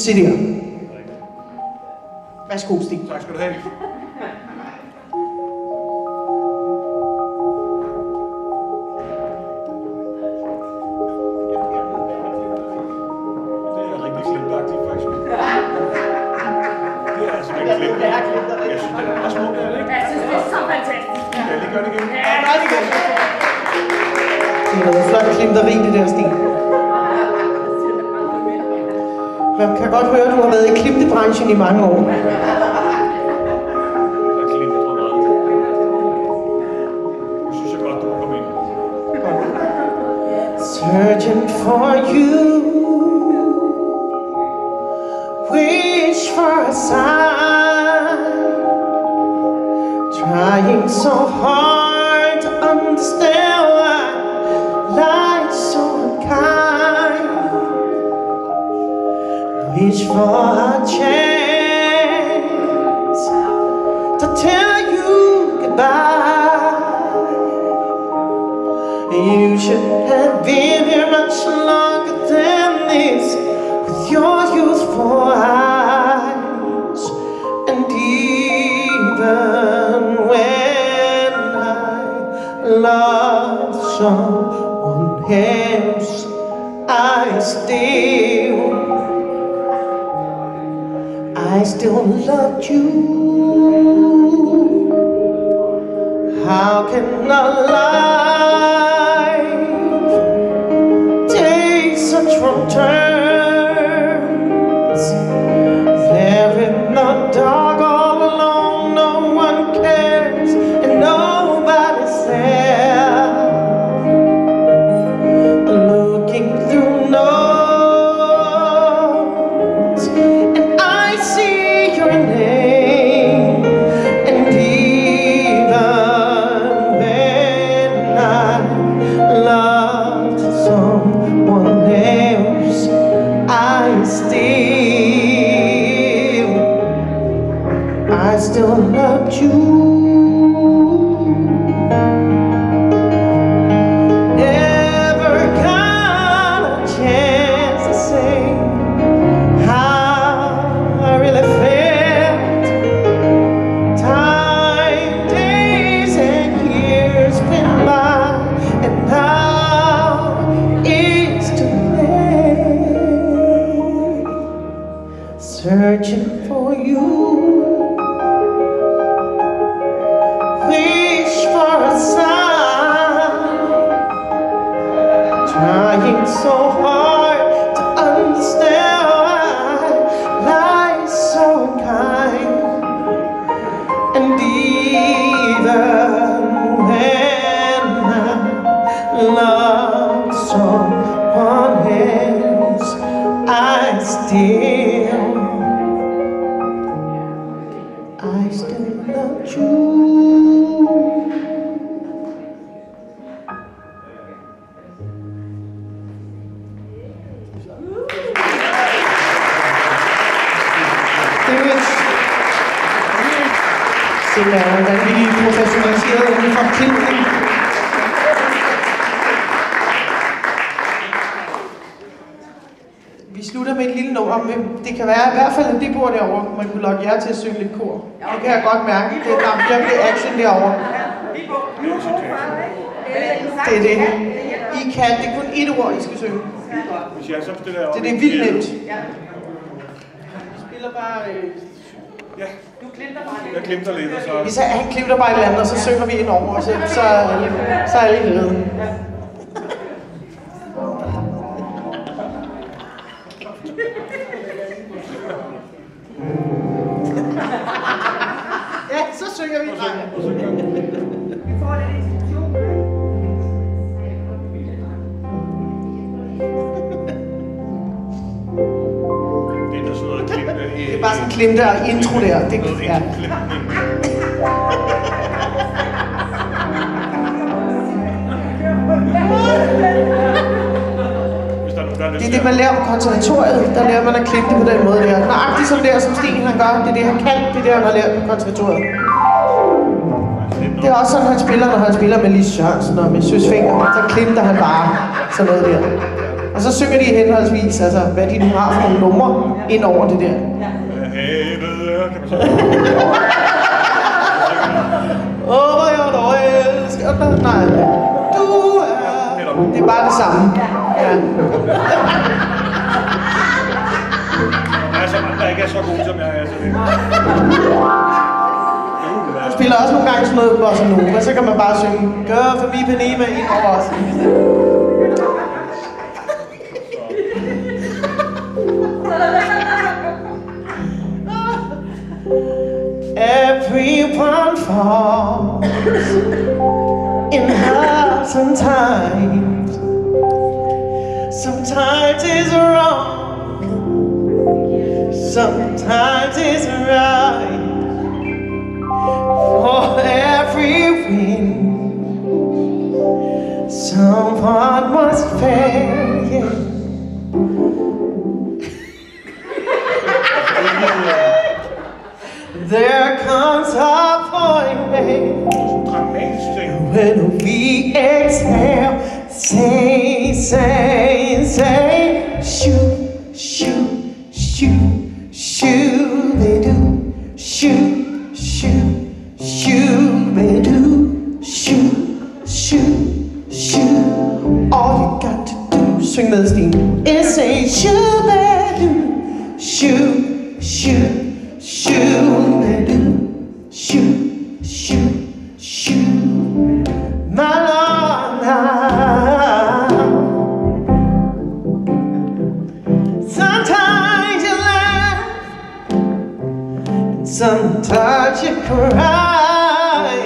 Se der. Værsgo, Stig. Tak skal du have. Det der, Stig. Man kan godt høre, at du har været i klimtebranchen i mange år. Searching for you, wish for a sign, trying so hard to understand why life's so unkind. Wish for a chance to tell you goodbye. You should have been here much longer than this, with your youthful eyes. And even when I love someone else, I still loved you. How can a life take such wrong turns? There in the dark all alone, no one cares and nobody's there. Looking through notes and I see your name. And even when I loved someone else, I still loved you. Never got a chance to say how I really felt. Time, days and years went by, and now it's too late. Searching for you, wish for a sign, trying so hard to understand why life's so unkind. And even when I love someone else, I still love you. Det er vanvittigt professionaliseret inden for klimtning. Vi slutter med et lille nummer, men det kan være i hvert fald, at det bord derovre, man kunne lokke jer til at synge lidt kor. Det kan jeg godt mærke. Det er virkelig action derovre. Det er det. I kan, det er kun ét ord, I skal synge. Det er vildt nemt. Vi spiller bare... Ja, jeg klimter lidt, og så... Hvis han klimter bare et eller andet, og så synger vi ind over, og så er jeg lidt redden. Ja, så synger vi. Vi får lidt instruktion. Det er bare sådan en klimte og intro der. Det, ja. Det er det, man lærer på konservatoriet. Der lærer man at klimte på den måde der. Nøjagtigt som der, som Sten han gør. Det er det, han kan. Det er det, han har lært på konservatoriet. Det er også sådan, når han spiller med Lise Sørensen og med Søs Fenger. Så klimter han bare sådan noget der. Og så synger de henholdsvis, altså, hvad de nu har for nogle numre ind over det der. Havet, kan man så. Åh, jeg elsker dig. Nej, du er... Det er bare det samme. Ja. Jeg er så mange, der ikke er så gode, som jeg er. Du spiller også nogle gange sådan noget bossa nova, så kan man bare synge gør for mi Ipanema ind over os. Everyone falls in hard times. Sometimes it's wrong, sometimes it's right. For every wind, someone must fail. Yeah. There comes a point when we exhale, say, shoot, shoot, shoot, shoot, they do, shoot, shoot, shoot, they do, shoot, shoot, shoot. All you got to do, swing med Stine, is say, shoot, they do, shoot, shoot. Shoot, they do, shoot, shoot, shoot, my Lord. Sometimes you laugh, and sometimes you cry.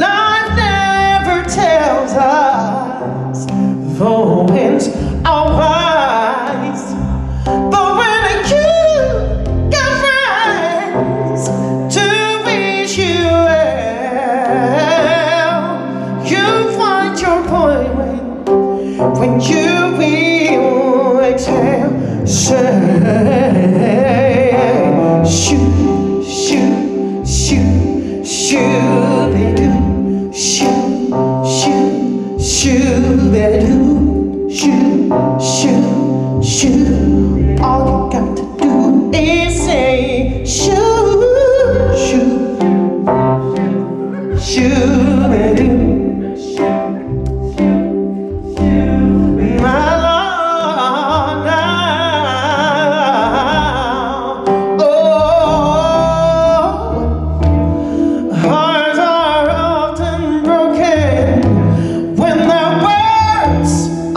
Life never tells us the winds are wise, but when when you will exhale, say, shoot, shoot, shoot, shoot, they do, shoot, shoot, shoot, they do, shoot, shoot, shoot. All you got to do is say, shoot, shoot, shoot, they do.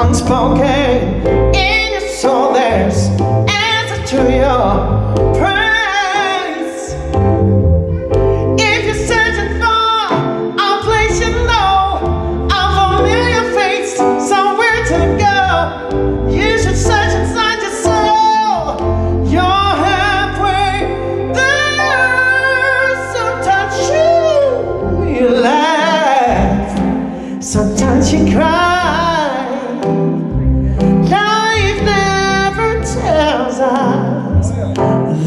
Unspoken in your soul, there's answer to your praise. If you're searching for a place you know, a familiar face, somewhere to go, you should search inside your soul. You're halfway there. Sometimes you laugh, sometimes you cry.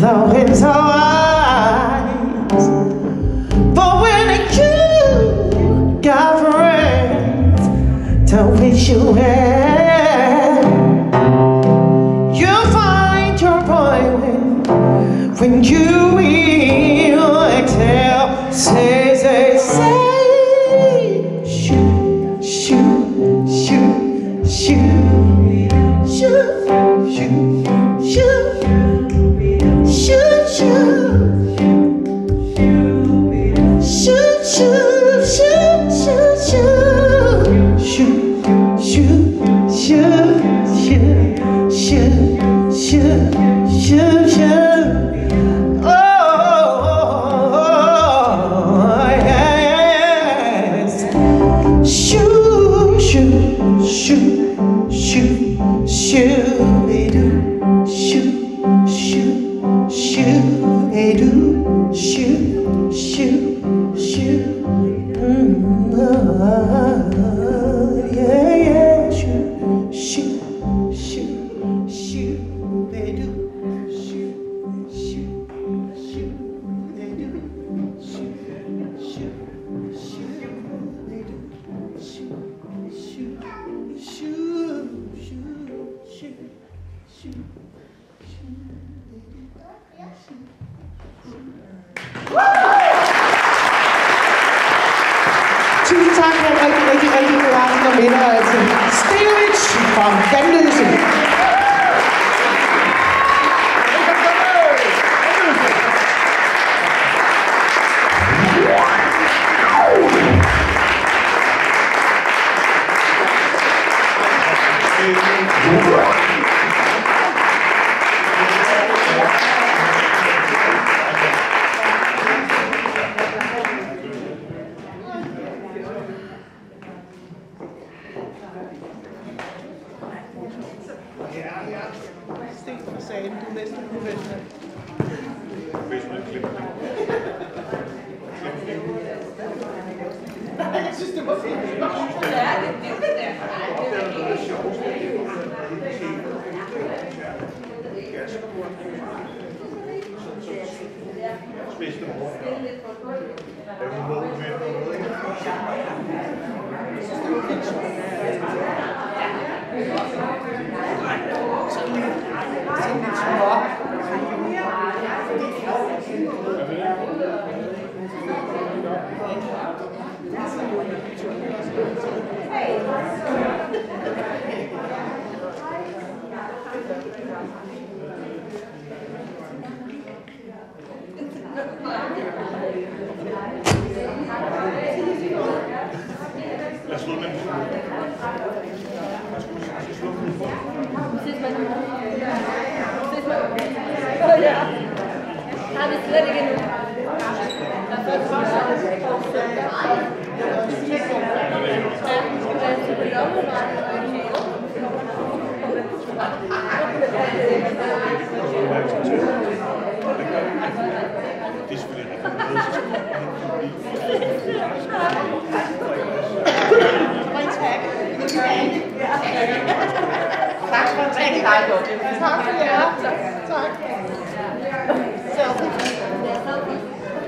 The winds are wise, but when you got friends to wish you well, you'll find your point when you will exhale. Say, shoot, shoot, shoot, shoot, shoot, shoot, shoot. Shoot, shoot, shoot, shoot, shoot, shoot, shoot, shoot, shoot, shoot, shoot, shoot, shoot. Oh, yes. Shoot, shoot, shoot, shoot, shoot, they do, shoot, shoot. Shoot, they do, shoot, shoot, shoot. Yeah, yeah, shoot, shoot, shoot, shoot, they do, shoot, shoot, shoot, they do, shoot, shoot, shoot, they do, shoot, shoot, shoot, shoot. Tusind tak for en rigtig god aften og middag til Stenovic fra Vandløse. Sten fra sagen, du er næsten professionel. Professionel klip. Jeg synes, det var fint. Ja, det er det der. Det er sjovt. Spidste mor. Er du med noget, ikke? Sådan lidt små. Lad os slå den. Ja. Har vi slet ikke endnu. Der er først Det er selvfølgelig Tak for at tage dig, Dorte. Tak for jer. Tak.